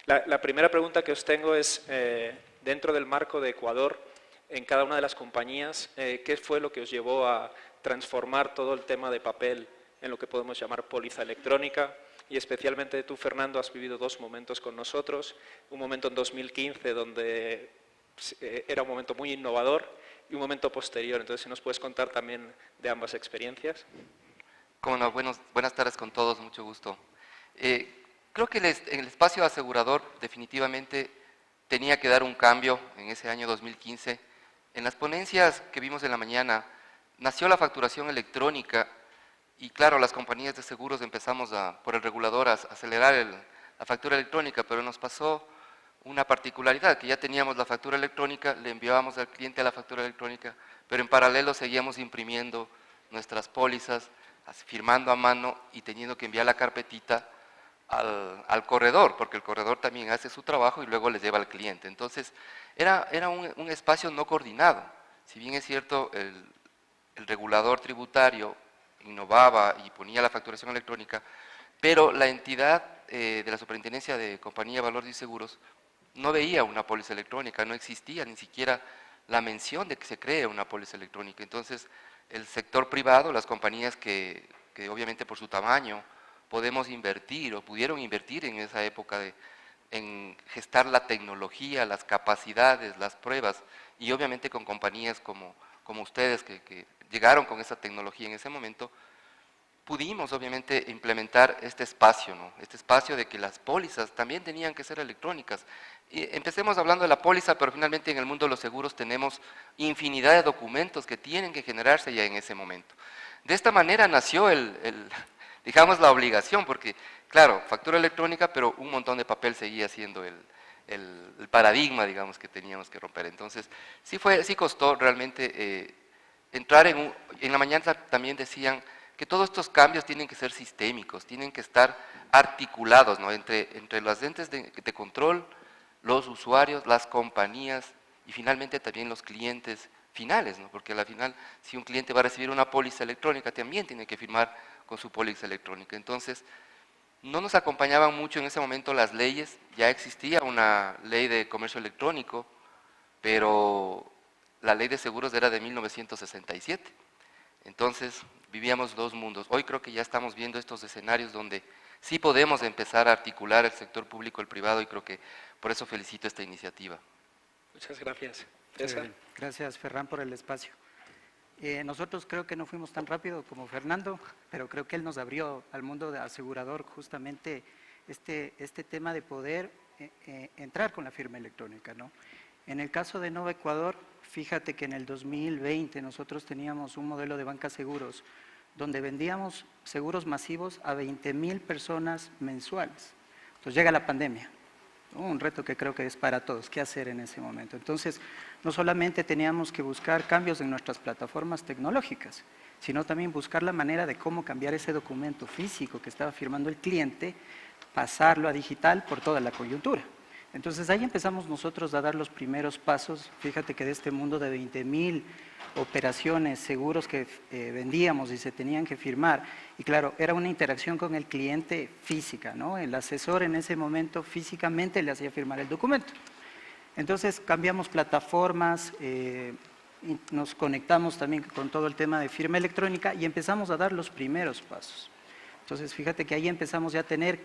La primera pregunta que os tengo es, dentro del marco de Ecuador, en cada una de las compañías, ¿qué fue lo que os llevó a transformar todo el tema de papel en lo que podemos llamar póliza electrónica? Y especialmente tú, Fernando, has vivido dos momentos con nosotros. Un momento en 2015 donde era un momento muy innovador y un momento posterior. Entonces, si nos puedes contar también de ambas experiencias. Cómo no, buenas tardes con todos, mucho gusto. Creo que el espacio asegurador definitivamente tenía que dar un cambio en ese año 2015. En las ponencias que vimos en la mañana, nació la facturación electrónica y claro, las compañías de seguros empezamos por el regulador a acelerar la factura electrónica, pero nos pasó una particularidad, que ya teníamos la factura electrónica, le enviábamos al cliente la factura electrónica, pero en paralelo seguíamos imprimiendo nuestras pólizas, firmando a mano y teniendo que enviar la carpetita al corredor, porque el corredor también hace su trabajo y luego les lleva al cliente. Entonces, era un espacio no coordinado. Si bien es cierto, el regulador tributario innovaba y ponía la facturación electrónica, pero la entidad de la Superintendencia de Compañía de Valores y Seguros no veía una póliza electrónica, no existía ni siquiera la mención de que se cree una póliza electrónica. Entonces, el sector privado, las compañías que obviamente por su tamaño podemos invertir o pudieron invertir en esa época en gestar la tecnología, las capacidades, las pruebas, y obviamente con compañías como ustedes que llegaron con esa tecnología en ese momento, pudimos obviamente implementar este espacio, ¿no? Este espacio de que las pólizas también tenían que ser electrónicas. Y empecemos hablando de la póliza, pero finalmente en el mundo de los seguros tenemos infinidad de documentos que tienen que generarse ya en ese momento. De esta manera nació digamos, la obligación, porque claro, factura electrónica, pero un montón de papel seguía siendo el paradigma, digamos, que teníamos que romper. Entonces, sí costó realmente entrar en la mañana también decían que todos estos cambios tienen que ser sistémicos, tienen que estar articulados, ¿no? entre los entes de control, los usuarios, las compañías y finalmente también los clientes finales, ¿no? Porque al final, si un cliente va a recibir una póliza electrónica, también tiene que firmar con su póliza electrónica. Entonces, no nos acompañaban mucho en ese momento las leyes, ya existía una ley de comercio electrónico, pero la ley de seguros era de 1967. Entonces, vivíamos dos mundos. Hoy creo que ya estamos viendo estos escenarios donde sí podemos empezar a articular el sector público y el privado y creo que por eso felicito esta iniciativa. Muchas gracias. César. Gracias, Ferran, por el espacio. Nosotros creo que no fuimos tan rápido como Fernando, pero creo que él nos abrió al mundo de asegurador justamente este tema de poder entrar con la firma electrónica, ¿no? En el caso de Nova Ecuador, fíjate que en el 2020 nosotros teníamos un modelo de banca seguros donde vendíamos seguros masivos a 20,000 personas mensuales. Entonces llega la pandemia, ¿no? Un reto que creo que es para todos, ¿qué hacer en ese momento? Entonces, no solamente teníamos que buscar cambios en nuestras plataformas tecnológicas, sino también buscar la manera de cómo cambiar ese documento físico que estaba firmando el cliente, pasarlo a digital por toda la coyuntura. Entonces ahí empezamos nosotros a dar los primeros pasos. Fíjate que de este mundo de 20,000 operaciones, seguros que vendíamos y se tenían que firmar, y claro, era una interacción con el cliente física, ¿no? El asesor en ese momento físicamente le hacía firmar el documento. Entonces cambiamos plataformas, nos conectamos también con todo el tema de firma electrónica y empezamos a dar los primeros pasos. Entonces fíjate que ahí empezamos ya a tener...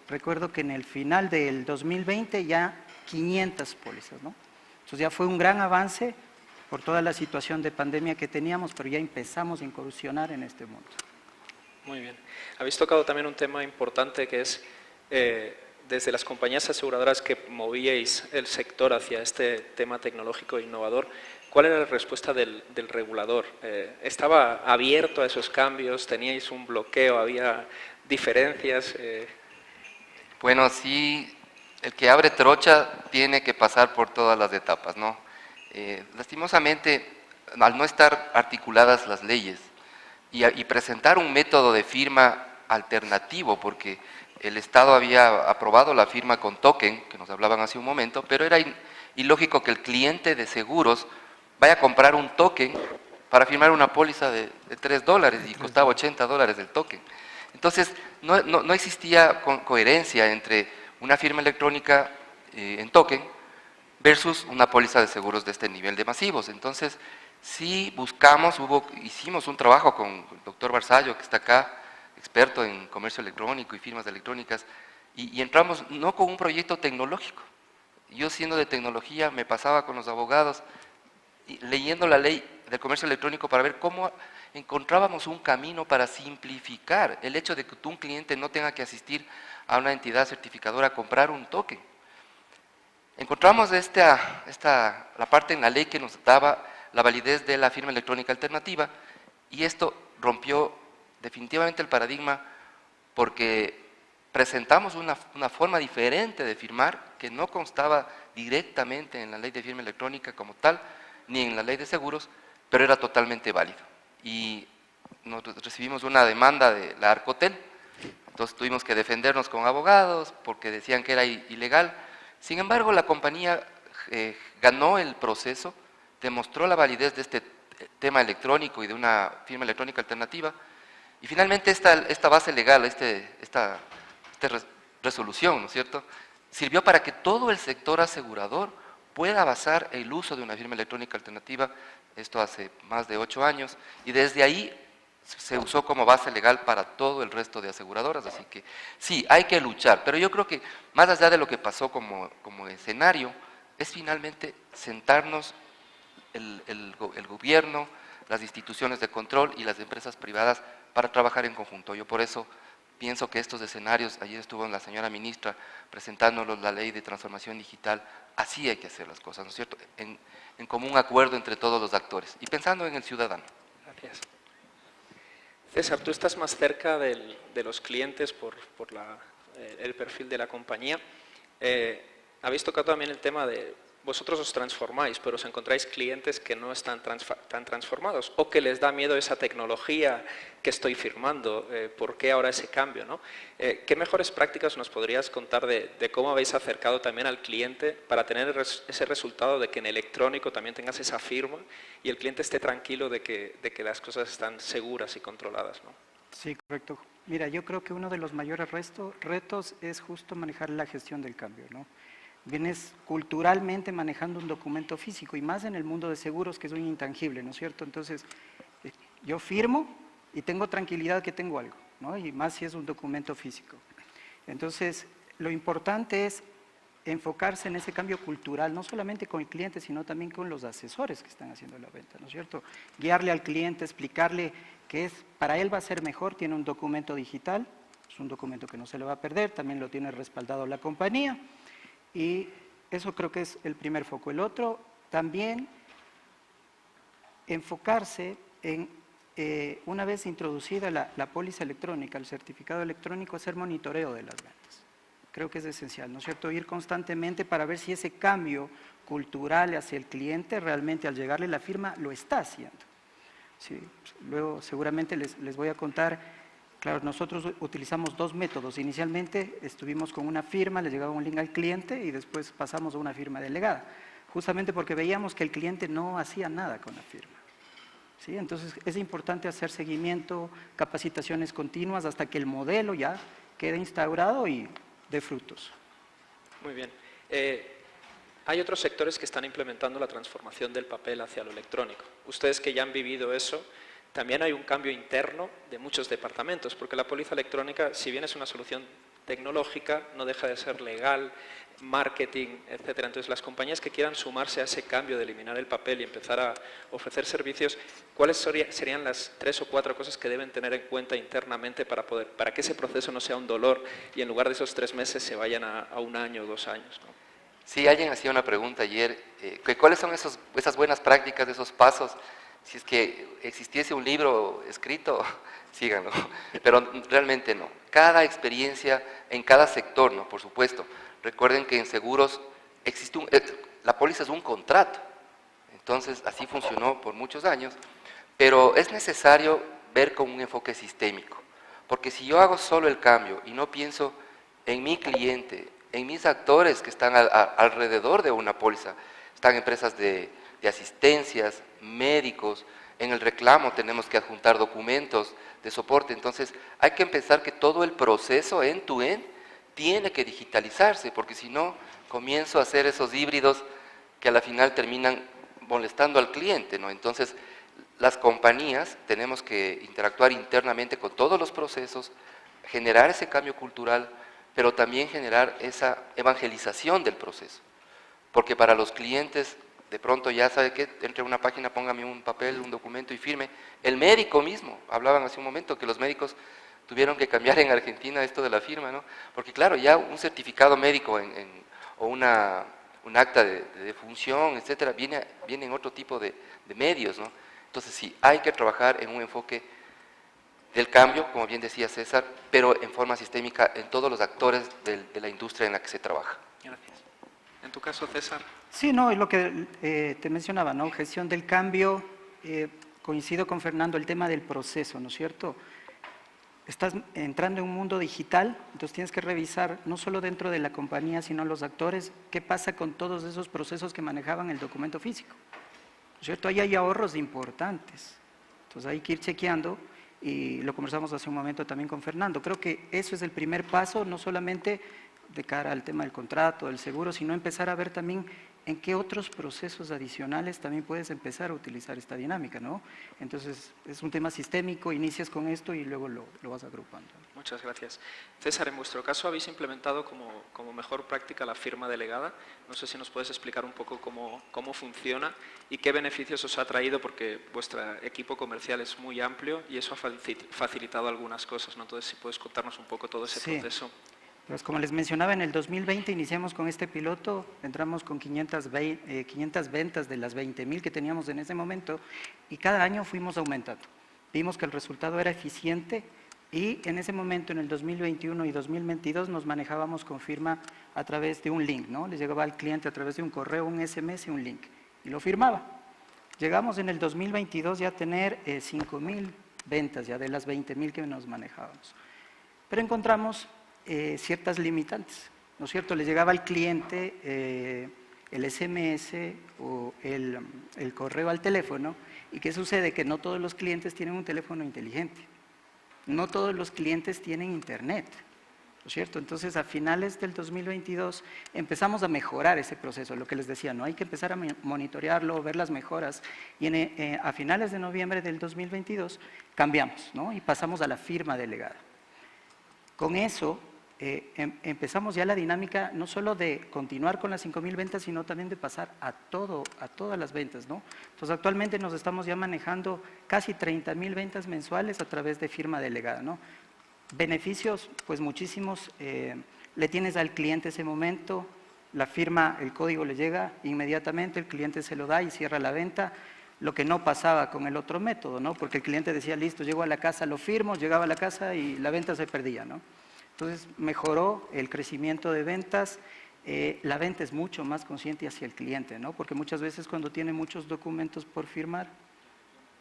recuerdo que en el final del 2020 ya 500 pólizas, ¿no? Entonces ya fue un gran avance por toda la situación de pandemia que teníamos, pero ya empezamos a incursionar en este mundo. Muy bien. Habéis tocado también un tema importante que es, desde las compañías aseguradoras que movíais el sector hacia este tema tecnológico e innovador, ¿cuál era la respuesta del regulador? ¿Estaba abierto a esos cambios? ¿Teníais un bloqueo? ¿Había diferencias? Bueno, sí, el que abre trocha tiene que pasar por todas las etapas, ¿no? Lastimosamente, al no estar articuladas las leyes y presentar un método de firma alternativo, porque el Estado había aprobado la firma con token, que nos hablaban hace un momento, pero era ilógico que el cliente de seguros vaya a comprar un token para firmar una póliza de $3 y costaba $80 el token. Entonces, no existía coherencia entre una firma electrónica en token versus una póliza de seguros de este nivel de masivos. Entonces, sí buscamos, hicimos un trabajo con el doctor Barzallo, que está acá, experto en comercio electrónico y firmas electrónicas, y entramos no con un proyecto tecnológico. Yo, siendo de tecnología, me pasaba con los abogados leyendo la ley del comercio electrónico para ver cómo encontrábamos un camino para simplificar el hecho de que un cliente no tenga que asistir a una entidad certificadora a comprar un token. Encontramos la parte en la ley que nos daba la validez de la firma electrónica alternativa, y esto rompió definitivamente el paradigma, porque presentamos una forma diferente de firmar que no constaba directamente en la ley de firma electrónica como tal, ni en la ley de seguros, pero era totalmente válido. Y recibimos una demanda de la Arcotel, entonces tuvimos que defendernos con abogados porque decían que era ilegal. Sin embargo, la compañía ganó el proceso, demostró la validez de este tema electrónico y de una firma electrónica alternativa, y finalmente esta base legal, esta resolución, ¿no es cierto?, sirvió para que todo el sector asegurador pueda basar el uso de una firma electrónica alternativa, esto hace más de 8 años, y desde ahí se usó como base legal para todo el resto de aseguradoras. Así que sí, hay que luchar, pero yo creo que más allá de lo que pasó como escenario, es finalmente sentarnos el gobierno, las instituciones de control y las empresas privadas para trabajar en conjunto. Yo por eso pienso que estos escenarios, ayer estuvo la señora ministra presentándonos la ley de transformación digital, así hay que hacer las cosas, ¿no es cierto?, en común acuerdo entre todos los actores y pensando en el ciudadano. Gracias. César, tú estás más cerca de los clientes por el perfil de la compañía. Habéis tocado también el tema de vosotros os transformáis, pero os encontráis clientes que no están tan transformados o que les da miedo esa tecnología que estoy firmando. ¿Por qué ahora ese cambio, no? ¿Qué mejores prácticas nos podrías contar de cómo habéis acercado también al cliente para tener ese resultado de que en electrónico también tengas esa firma y el cliente esté tranquilo de que las cosas están seguras y controladas, ¿no? Sí, correcto. Mira, yo creo que uno de los mayores retos es justo manejar la gestión del cambio, ¿no? Vienes culturalmente manejando un documento físico y más en el mundo de seguros, que es un intangible, ¿no es cierto? Entonces, yo firmo y tengo tranquilidad que tengo algo, ¿no? Y más si es un documento físico. Entonces, lo importante es enfocarse en ese cambio cultural, no solamente con el cliente, sino también con los asesores que están haciendo la venta, ¿no es cierto? Guiarle al cliente, explicarle que para él va a ser mejor, tiene un documento digital, es un documento que no se le va a perder, también lo tiene respaldado la compañía. Y eso creo que es el primer foco. El otro, también enfocarse en, una vez introducida la póliza electrónica, el certificado electrónico, hacer monitoreo de las ventas. Creo que es esencial, ¿no es cierto? Ir constantemente para ver si ese cambio cultural hacia el cliente realmente al llegarle la firma lo está haciendo. Sí, luego seguramente les voy a contar. Claro, nosotros utilizamos dos métodos. Inicialmente estuvimos con una firma, le llegaba un link al cliente y después pasamos a una firma delegada, justamente porque veíamos que el cliente no hacía nada con la firma. ¿Sí? Entonces es importante hacer seguimiento, capacitaciones continuas hasta que el modelo ya quede instaurado y dé frutos. Muy bien. Hay otros sectores que están implementando la transformación del papel hacia lo electrónico. Ustedes que ya han vivido eso, también hay un cambio interno de muchos departamentos, porque la póliza electrónica, si bien es una solución tecnológica, no deja de ser legal, marketing, etcétera. Entonces, las compañías que quieran sumarse a ese cambio de eliminar el papel y empezar a ofrecer servicios, ¿cuáles serían las 3 o 4 cosas que deben tener en cuenta internamente para que ese proceso no sea un dolor y en lugar de esos 3 meses se vayan a 1 año o 2 años, ¿no? Sí, alguien hacía una pregunta ayer, ¿cuáles son esas buenas prácticas, esos pasos? Si es que existiese un libro escrito, síganlo, pero realmente no. Cada experiencia en cada sector, ¿no? Por supuesto. Recuerden que en seguros existe la póliza es un contrato, entonces así funcionó por muchos años, pero es necesario ver con un enfoque sistémico, porque si yo hago solo el cambio y no pienso en mi cliente, en mis actores que están alrededor de una póliza, están empresas de asistencias, médicos, en el reclamo tenemos que adjuntar documentos de soporte, entonces hay que pensar que todo el proceso end-to-end tiene que digitalizarse, porque si no, comienzo a hacer esos híbridos que a la final terminan molestando al cliente, ¿no? Entonces, las compañías tenemos que interactuar internamente con todos los procesos, generar ese cambio cultural, pero también generar esa evangelización del proceso. Porque para los clientes, de pronto ya sabe que entre a una página, póngame un papel, un documento y firme. El médico mismo, hablaban hace un momento que los médicos tuvieron que cambiar en Argentina esto de la firma, ¿no? Porque claro, ya un certificado médico o un acta de defunción, etcétera, viene en otro tipo de medios, ¿no? Entonces sí, hay que trabajar en un enfoque del cambio, como bien decía César, pero en forma sistémica en todos los actores de la industria en la que se trabaja. Gracias. En tu caso, César. Sí, no, es lo que te mencionaba, ¿no? Gestión del cambio, coincido con Fernando, el tema del proceso, ¿no es cierto? Estás entrando en un mundo digital, entonces tienes que revisar, no solo dentro de la compañía, sino los actores, qué pasa con todos esos procesos que manejaban el documento físico, ¿no es cierto? Ahí hay ahorros importantes, entonces hay que ir chequeando, y lo conversamos hace un momento también con Fernando. Creo que eso es el primer paso, no solamente de cara al tema del contrato, del seguro, sino empezar a ver también en qué otros procesos adicionales también puedes empezar a utilizar esta dinámica, ¿no? Entonces, es un tema sistémico, inicias con esto y luego lo vas agrupando. Muchas gracias. César, en vuestro caso habéis implementado como mejor práctica la firma delegada. No sé si nos puedes explicar un poco cómo funciona y qué beneficios os ha traído, porque vuestro equipo comercial es muy amplio y eso ha facilitado algunas cosas, ¿no? Entonces, si puedes contarnos un poco todo ese proceso. Pues como les mencionaba, en el 2020 iniciamos con este piloto, entramos con 500 ventas de las 20,000 que teníamos en ese momento y cada año fuimos aumentando. Vimos que el resultado era eficiente y en ese momento, en el 2021 y 2022, nos manejábamos con firma a través de un link, ¿no? Les llegaba al cliente a través de un correo, un SMS, un link y lo firmaba. Llegamos en el 2022 ya a tener 5,000 ventas ya de las 20,000 que nos manejábamos. Pero encontramos ciertas limitantes, ¿no es cierto? Le llegaba al cliente el SMS o el correo al teléfono, y ¿qué sucede? Que no todos los clientes tienen un teléfono inteligente, no todos los clientes tienen internet, ¿no es cierto? Entonces, a finales del 2022 empezamos a mejorar ese proceso, lo que les decía, ¿no? Hay que empezar a monitorearlo, ver las mejoras, y a finales de noviembre del 2022 cambiamos, ¿no? Y pasamos a la firma delegada. Con eso empezamos ya la dinámica no solo de continuar con las 5,000 ventas, sino también de pasar a todas las ventas, ¿no? Entonces, actualmente nos estamos ya manejando casi 30,000 ventas mensuales a través de firma delegada, ¿no? Beneficios, pues muchísimos, le tienes al cliente ese momento, la firma, el código le llega inmediatamente, el cliente se lo da y cierra la venta, lo que no pasaba con el otro método, ¿no? Porque el cliente decía, listo, llego a la casa, lo firmo, llegaba a la casa y la venta se perdía, ¿no? Entonces, mejoró el crecimiento de ventas, la venta es mucho más consciente hacia el cliente, ¿no? Porque muchas veces cuando tiene muchos documentos por firmar,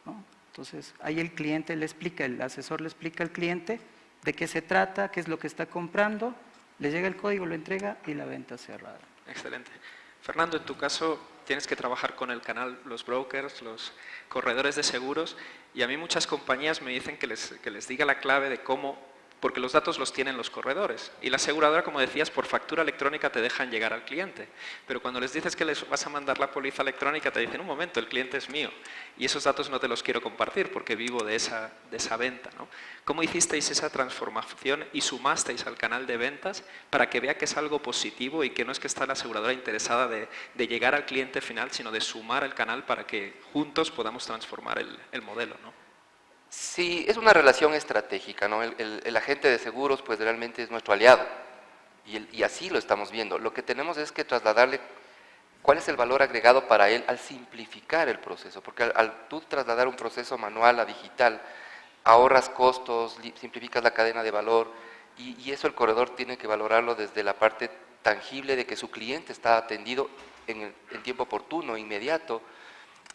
¿no? Entonces, ahí el cliente le explica, el asesor le explica al cliente de qué se trata, qué es lo que está comprando, le llega el código, lo entrega y la venta cerrada. Excelente. Fernando, en tu caso tienes que trabajar con el canal, los brokers, los corredores de seguros, y a mí muchas compañías me dicen que les diga la clave de cómo, porque los datos los tienen los corredores, y la aseguradora, como decías, por factura electrónica te dejan llegar al cliente, pero cuando les dices que les vas a mandar la póliza electrónica te dicen, un momento, el cliente es mío, y esos datos no te los quiero compartir porque vivo de esa venta, ¿no? ¿Cómo hicisteis esa transformación y sumasteis al canal de ventas para que vea que es algo positivo y que no es que está la aseguradora interesada de llegar al cliente final, sino de sumar el canal para que juntos podamos transformar el modelo, ¿no? Sí, es una relación estratégica, ¿no? El agente de seguros pues realmente es nuestro aliado y así lo estamos viendo. Lo que tenemos es que trasladarle cuál es el valor agregado para él al simplificar el proceso, porque al tú trasladar un proceso manual a digital, ahorras costos, simplificas la cadena de valor y eso el corredor tiene que valorarlo desde la parte tangible de que su cliente está atendido en tiempo oportuno, inmediato,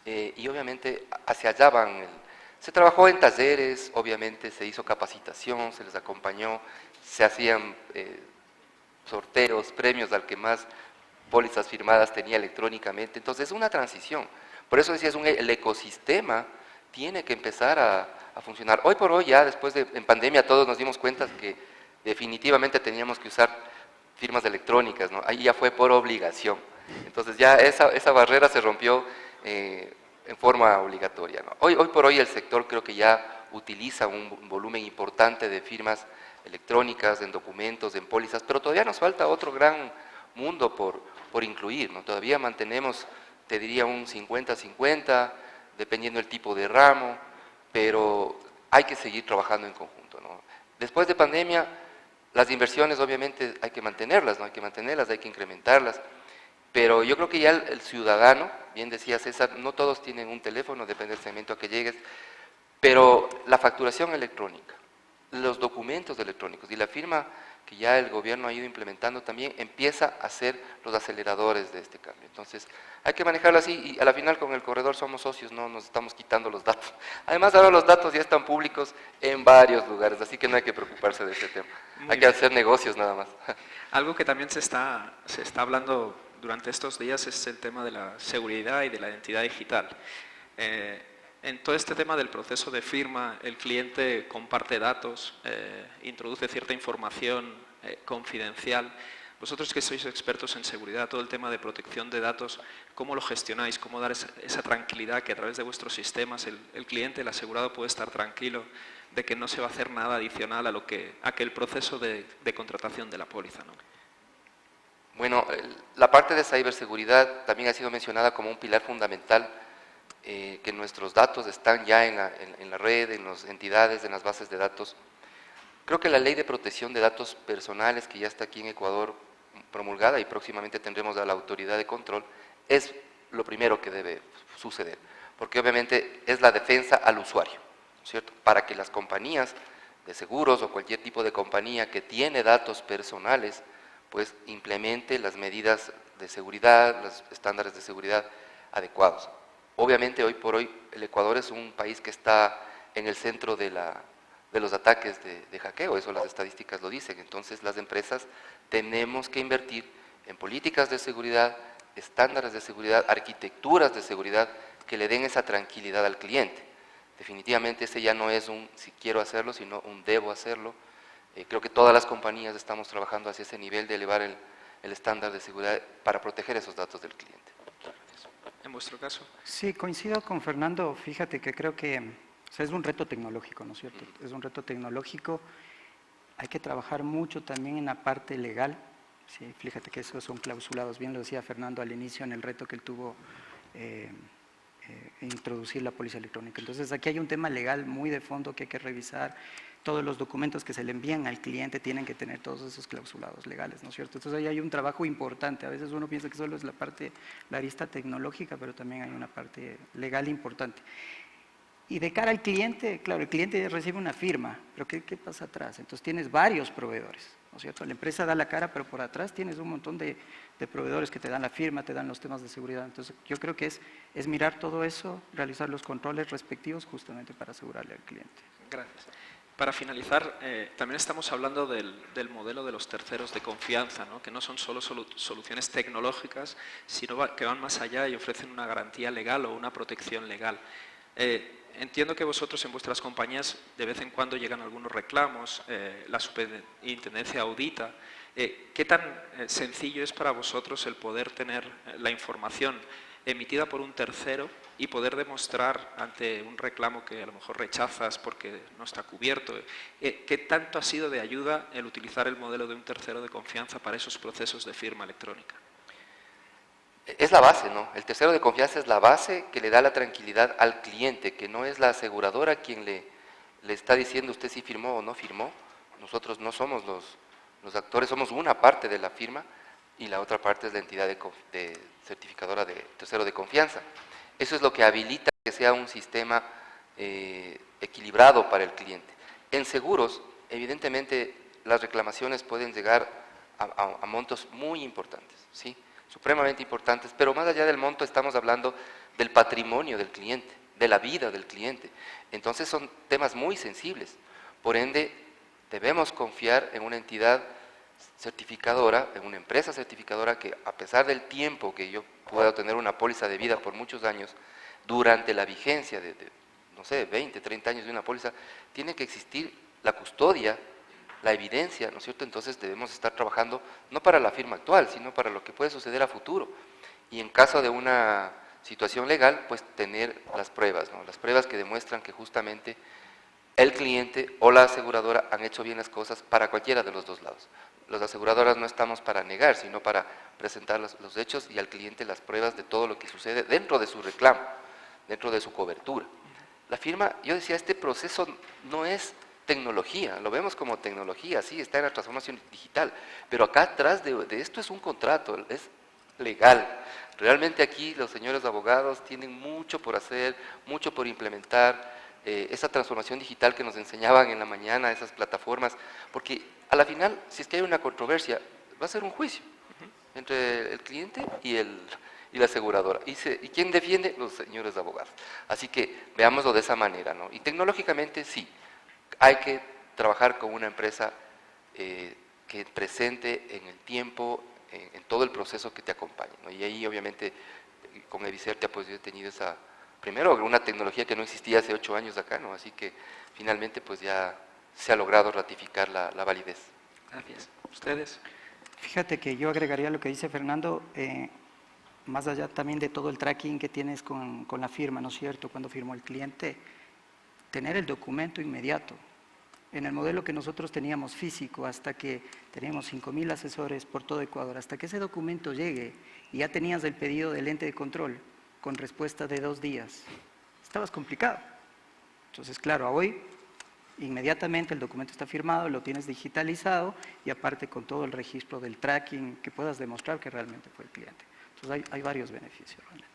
y obviamente hacia allá van. Se trabajó en talleres, obviamente se hizo capacitación, se les acompañó, se hacían sorteos, premios al que más pólizas firmadas tenía electrónicamente, entonces es una transición. Por eso decías, el ecosistema tiene que empezar a funcionar. Hoy por hoy ya, después en pandemia, todos nos dimos cuenta que definitivamente teníamos que usar firmas electrónicas, ¿no? Ahí ya fue por obligación. Entonces ya esa barrera se rompió en forma obligatoria, ¿no? Hoy por hoy el sector creo que ya utiliza un volumen importante de firmas electrónicas, en documentos, en pólizas, pero todavía nos falta otro gran mundo por incluir, ¿no? Todavía mantenemos, te diría, un 50-50, dependiendo del tipo de ramo, pero hay que seguir trabajando en conjunto, ¿no? Después de pandemia, las inversiones obviamente hay que mantenerlas, ¿no? Hay que mantenerlas, hay que incrementarlas, pero yo creo que ya el ciudadano, bien decía César, no todos tienen un teléfono, depende del segmento a que llegues, pero la facturación electrónica, los documentos electrónicos y la firma que ya el gobierno ha ido implementando también empieza a ser los aceleradores de este cambio. Entonces, hay que manejarlo así y a la final con el corredor somos socios, no nos estamos quitando los datos. Además, ahora los datos ya están públicos en varios lugares, así que no hay que preocuparse de ese tema. Hay que hacer negocios nada más. Algo que también se está hablando durante estos días es el tema de la seguridad y de la identidad digital. En todo este tema del proceso de firma, el cliente comparte datos, introduce cierta información confidencial. Vosotros que sois expertos en seguridad, todo el tema de protección de datos, ¿cómo lo gestionáis? ¿Cómo dar esa tranquilidad que a través de vuestros sistemas el cliente, el asegurado, puede estar tranquilo de que no se va a hacer nada adicional a aquel proceso de contratación de la póliza, ¿no? Bueno, la parte de ciberseguridad también ha sido mencionada como un pilar fundamental, que nuestros datos están ya en la red, en las entidades, en las bases de datos. Creo que la ley de protección de datos personales, que ya está aquí en Ecuador promulgada y próximamente tendremos a la autoridad de control, es lo primero que debe suceder, porque obviamente es la defensa al usuario, ¿cierto? Para que las compañías de seguros o cualquier tipo de compañía que tiene datos personales, pues implemente las medidas de seguridad, los estándares de seguridad adecuados. Obviamente, hoy por hoy, el Ecuador es un país que está en el centro de los ataques de hackeo, eso las estadísticas lo dicen. Entonces, las empresas tenemos que invertir en políticas de seguridad, estándares de seguridad, arquitecturas de seguridad que le den esa tranquilidad al cliente. Definitivamente, ese ya no es un si quiero hacerlo, sino un debo hacerlo. Creo que todas las compañías estamos trabajando hacia ese nivel de elevar el estándar de seguridad para proteger esos datos del cliente. En vuestro caso. Sí, coincido con Fernando. Fíjate que creo que o sea, es un reto tecnológico, ¿no es cierto? Es un reto tecnológico. Hay que trabajar mucho también en la parte legal. Sí, fíjate que esos son clausulados. Bien lo decía Fernando al inicio en el reto que él tuvo introducir la póliza electrónica. Entonces, aquí hay un tema legal muy de fondo que hay que revisar. Todos los documentos que se le envían al cliente tienen que tener todos esos clausulados legales, ¿no es cierto? Entonces, ahí hay un trabajo importante. A veces uno piensa que solo es la arista tecnológica, pero también hay una parte legal importante. Y de cara al cliente, claro, el cliente recibe una firma, pero ¿qué pasa atrás? Entonces, tienes varios proveedores, ¿no es cierto? La empresa da la cara, pero por atrás tienes un montón de proveedores que te dan la firma, te dan los temas de seguridad. Entonces, yo creo que es mirar todo eso, realizar los controles respectivos justamente para asegurarle al cliente. Gracias. Para finalizar, también estamos hablando del modelo de los terceros de confianza, ¿no? Que no son solo soluciones tecnológicas, sino que van más allá y ofrecen una garantía legal o una protección legal. Entiendo que vosotros en vuestras compañías de vez en cuando llegan algunos reclamos, la superintendencia audita. ¿Qué tan sencillo es para vosotros el poder tener la información emitida por un tercero y poder demostrar ante un reclamo que a lo mejor rechazas porque no está cubierto? ¿Qué tanto ha sido de ayuda el utilizar el modelo de un tercero de confianza para esos procesos de firma electrónica? Es la base, ¿no? El tercero de confianza es la base que le da la tranquilidad al cliente, que no es la aseguradora quien le está diciendo usted sí firmó o no firmó. Nosotros no somos los actores, somos una parte de la firma y la otra parte es la entidad de certificadora de tercero de confianza. Eso es lo que habilita que sea un sistema equilibrado para el cliente. En seguros, evidentemente, las reclamaciones pueden llegar a montos muy importantes, ¿sí? Supremamente importantes, pero más allá del monto estamos hablando del patrimonio del cliente, de la vida del cliente. Entonces son temas muy sensibles. Por ende, debemos confiar en una entidad certificadora, en una empresa certificadora que a pesar del tiempo que yo pueda tener una póliza de vida por muchos años, durante la vigencia de no sé, 20, 30 años de una póliza, tiene que existir la custodia la evidencia, ¿no es cierto? Entonces debemos estar trabajando no para la firma actual, sino para lo que puede suceder a futuro. Y en caso de una situación legal, pues tener las pruebas, ¿no? Las pruebas que demuestran que justamente el cliente o la aseguradora han hecho bien las cosas para cualquiera de los dos lados. Las aseguradoras no estamos para negar, sino para presentar los hechos y al cliente las pruebas de todo lo que sucede dentro de su reclamo, dentro de su cobertura. La firma, yo decía, este proceso no es tecnología, lo vemos como tecnología, sí, está en la transformación digital, pero acá atrás de esto es un contrato, es legal. Realmente aquí los señores abogados tienen mucho por hacer, mucho por implementar, esa transformación digital que nos enseñaban en la mañana, esas plataformas, porque a la final, si es que hay una controversia, va a ser un juicio entre el cliente y la aseguradora. ¿Y quién defiende? Los señores abogados. Así que veámoslo de esa manera, ¿no? Y tecnológicamente sí, hay que trabajar con una empresa que presente en el tiempo, en todo el proceso que te acompañe, ¿no? Y ahí obviamente con Evicertia pues yo he tenido esa, primero una tecnología que no existía hace 8 años acá, ¿no? Así que finalmente pues ya se ha logrado ratificar la validez. Gracias. ¿Ustedes? Fíjate que yo agregaría lo que dice Fernando, más allá también de todo el tracking que tienes con la firma, ¿no es cierto? Cuando firmó el cliente, tener el documento inmediato. En el modelo que nosotros teníamos físico, hasta que teníamos 5,000 asesores por todo Ecuador, hasta que ese documento llegue y ya tenías el pedido del ente de control con respuesta de 2 días, estabas complicado. Entonces, claro, hoy inmediatamente el documento está firmado, lo tienes digitalizado y aparte con todo el registro del tracking que puedas demostrar que realmente fue el cliente. Entonces hay varios beneficios realmente.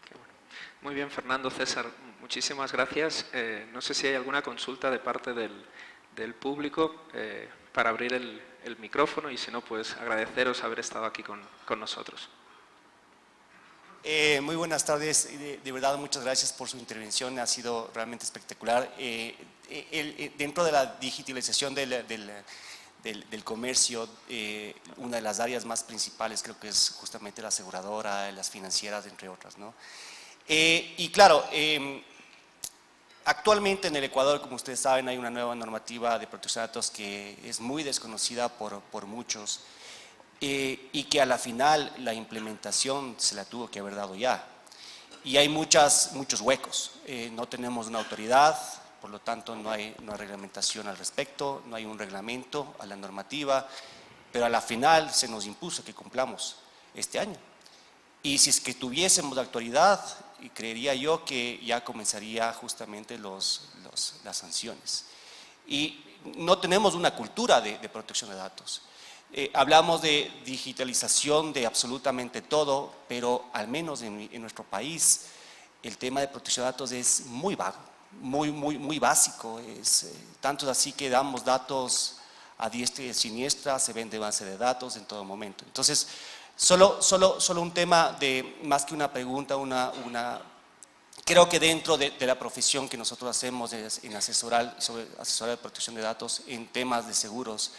Muy bien, Fernando, César, muchísimas gracias. No sé si hay alguna consulta de parte del público para abrir el micrófono y si no, pues agradeceros haber estado aquí con nosotros. Muy buenas tardes, de verdad muchas gracias por su intervención, ha sido realmente espectacular. Dentro de la digitalización del comercio, una de las áreas más principales creo que es justamente la aseguradora, las financieras, entre otras, ¿no? Y claro, actualmente en el Ecuador, como ustedes saben, hay una nueva normativa de protección de datos que es muy desconocida por muchos. Y que a la final la implementación se la tuvo que haber dado ya. Y hay muchos huecos. No tenemos una autoridad, por lo tanto no hay reglamentación al respecto, no hay un reglamento a la normativa, pero a la final se nos impuso que cumplamos este año. Y si es que tuviésemos la autoridad, creería yo que ya comenzaría justamente las sanciones. Y no tenemos una cultura de protección de datos. Hablamos de digitalización de absolutamente todo, pero al menos en nuestro país el tema de protección de datos es muy vago, muy básico. Tanto es así que damos datos a diestra y siniestra, se vende base de datos en todo momento. Entonces, solo un tema de, más que una pregunta, creo que dentro de la profesión que nosotros hacemos en asesorar de protección de datos en temas de seguros,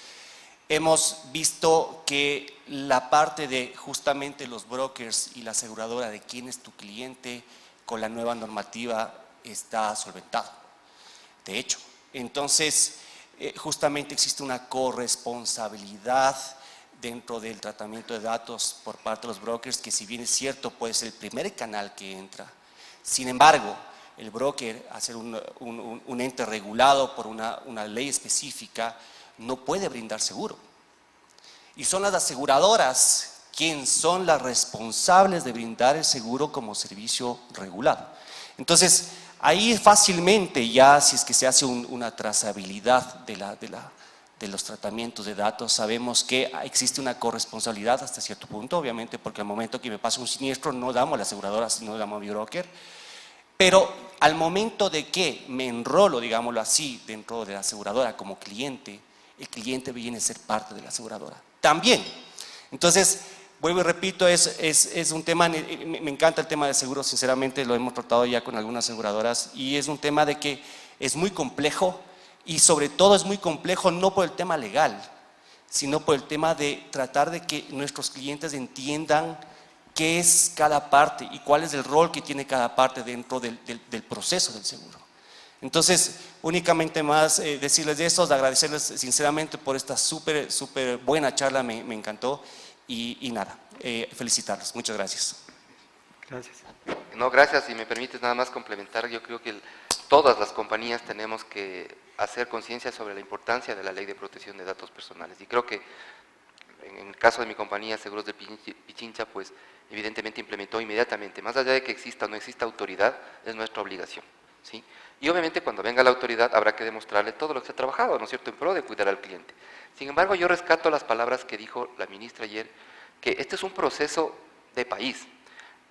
hemos visto que la parte de justamente los brokers y la aseguradora de quién es tu cliente con la nueva normativa está solventado. De hecho, entonces justamente existe una corresponsabilidad dentro del tratamiento de datos por parte de los brokers que, si bien es cierto, puede ser el primer canal que entra. Sin embargo, el broker, al ser un ente regulado por una ley específica, no puede brindar seguro. Y son las aseguradoras quienes son las responsables de brindar el seguro como servicio regulado. Entonces, ahí fácilmente ya, si es que se hace una trazabilidad de los tratamientos de datos, sabemos que existe una corresponsabilidad hasta cierto punto, obviamente, porque al momento que me pasa un siniestro no damos a la aseguradora, sino damos a mi broker. Pero al momento de que me enrolo, digámoslo así, dentro de la aseguradora como cliente, el cliente viene a ser parte de la aseguradora también. Entonces, vuelvo y repito, es un tema, me encanta el tema de seguros, sinceramente lo hemos tratado ya con algunas aseguradoras y es un tema de que es muy complejo y sobre todo es muy complejo no por el tema legal, sino por el tema de tratar de que nuestros clientes entiendan qué es cada parte y cuál es el rol que tiene cada parte dentro del proceso del seguro. Entonces, únicamente más decirles de esto, agradecerles sinceramente por esta súper buena charla, me encantó, y nada, felicitarlos. Muchas gracias. Gracias. No, gracias. Si me permites nada más complementar, yo creo que todas las compañías tenemos que hacer conciencia sobre la importancia de la Ley de Protección de Datos Personales. Y creo que en el caso de mi compañía, Seguros de Pichincha, pues evidentemente implementó inmediatamente. Más allá de que exista o no exista autoridad, es nuestra obligación, ¿sí? Y obviamente cuando venga la autoridad habrá que demostrarle todo lo que se ha trabajado, ¿no es cierto?, en pro de cuidar al cliente. Sin embargo, yo rescato las palabras que dijo la ministra ayer, que este es un proceso de país,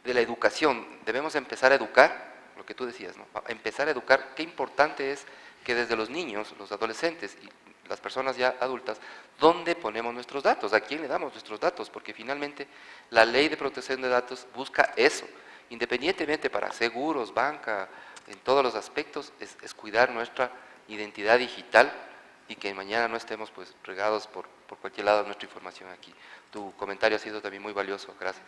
de la educación. Debemos empezar a educar, lo que tú decías, ¿no?, empezar a educar. Qué importante es que desde los niños, los adolescentes y las personas ya adultas, ¿dónde ponemos nuestros datos? ¿A quién le damos nuestros datos? Porque finalmente la Ley de Protección de Datos busca eso, independientemente para seguros, banca, en todos los aspectos, es cuidar nuestra identidad digital y que mañana no estemos pues regados por cualquier lado de nuestra información aquí. Tu comentario ha sido también muy valioso, gracias.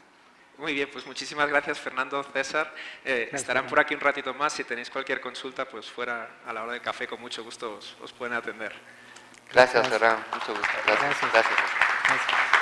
Muy bien, pues muchísimas gracias, Fernando, César. Estarán por aquí un ratito más. Si tenéis cualquier consulta, pues fuera a la hora del café, con mucho gusto os pueden atender. Gracias, Ferran, mucho gusto. Gracias. Gracias. Gracias.